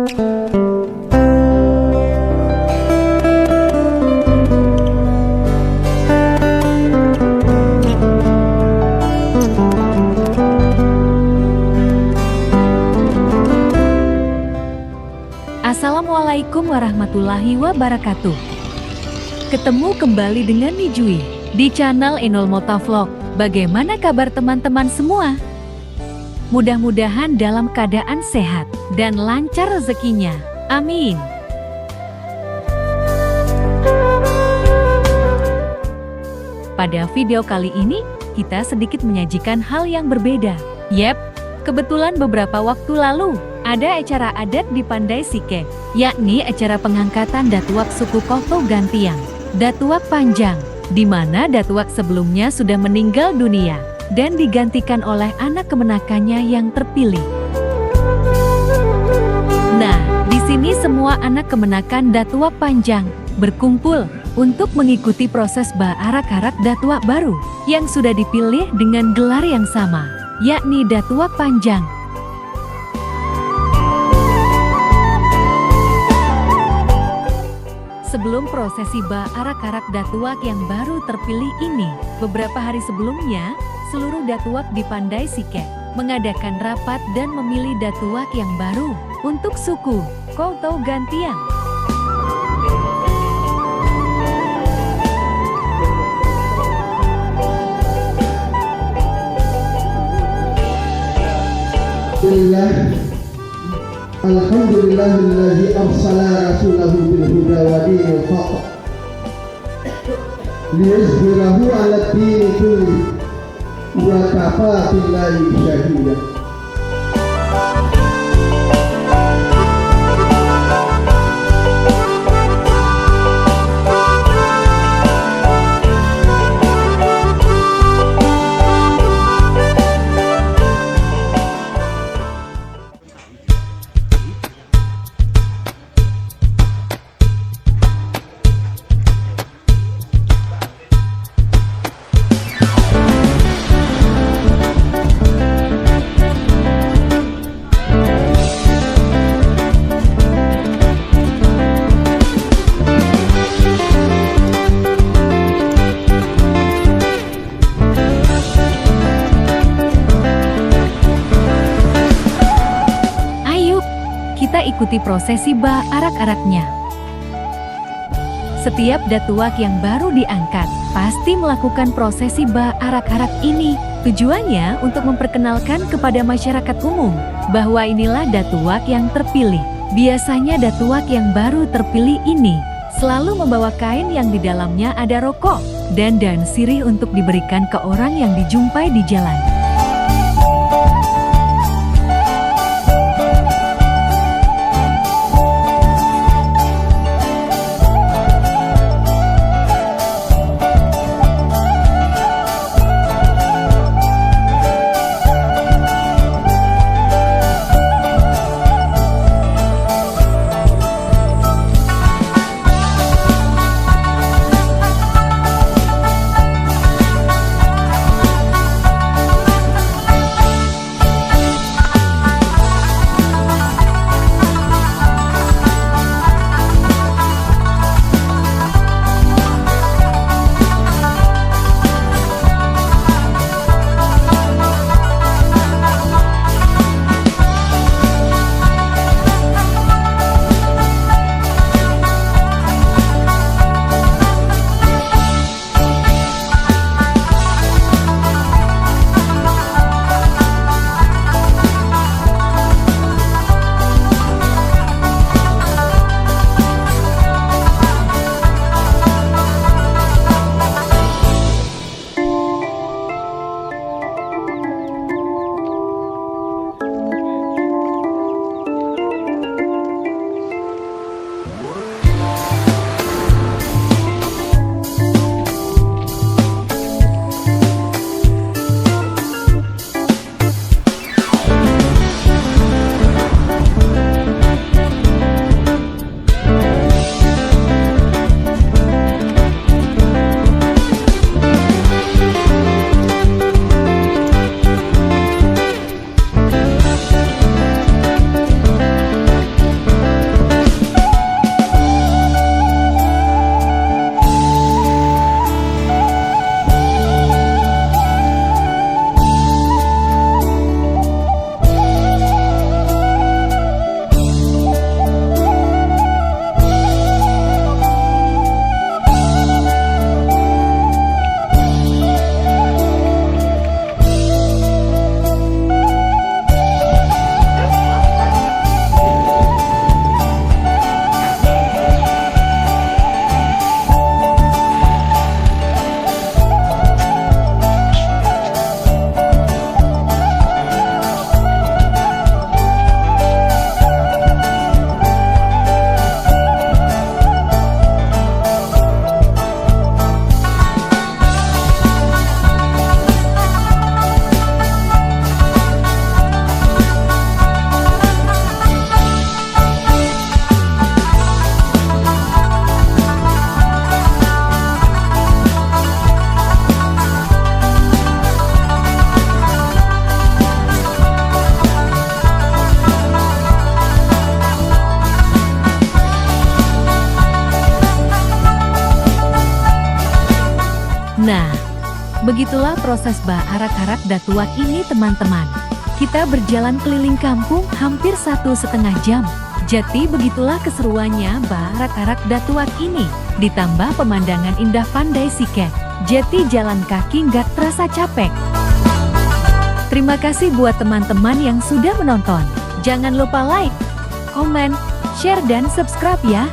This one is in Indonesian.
Assalamualaikum warahmatullahi wabarakatuh. Ketemu kembali dengan Nijui di channel Enol Motovlog. Bagaimana kabar teman-teman semua? Mudah-mudahan dalam keadaan sehat dan lancar rezekinya. Amin. Pada video kali ini, kita sedikit menyajikan hal yang berbeda. Yep, kebetulan beberapa waktu lalu ada acara adat di Pandai Sike, yakni acara pengangkatan Datuak suku Kohto Gantiang, Datuak Panjang, di mana Datuak sebelumnya sudah meninggal dunia dan digantikan oleh anak kemenakannya yang terpilih. Nah, di sini semua anak kemenakan Datuak Panjang berkumpul untuk mengikuti proses baarak-arak Datuak baru yang sudah dipilih dengan gelar yang sama, yakni Datuak Panjang. Sebelum prosesi baarak-arak Datuak yang baru terpilih ini, beberapa hari sebelumnya, seluruh Datuak di Pandai Sike mengadakan rapat dan memilih Datuak yang baru untuk suku Kohto Gantiang. Alhamdulillahilladzi arsala rasulahu bil huda wa dinil haqq liyuzhirahu 'ala ad-dini kullihi wa kafaa billahi shahida. Kita ikuti prosesi baarak-araknya. Setiap Datuak yang baru diangkat pasti melakukan prosesi baarak-arak ini. Tujuannya untuk memperkenalkan kepada masyarakat umum bahwa inilah Datuak yang terpilih. Biasanya Datuak yang baru terpilih ini selalu membawa kain yang di dalamnya ada rokok dan daun sirih untuk diberikan ke orang yang dijumpai di jalan. Begitulah proses Baarak-arak Datuak ini teman-teman. Kita berjalan keliling kampung hampir 1,5 jam. Jadi begitulah keseruannya Baarak-arak Datuak ini. Ditambah pemandangan indah Pandai Sike. Jadi jalan kaki nggak terasa capek. Terima kasih buat teman-teman yang sudah menonton. Jangan lupa like, komen, share dan subscribe ya.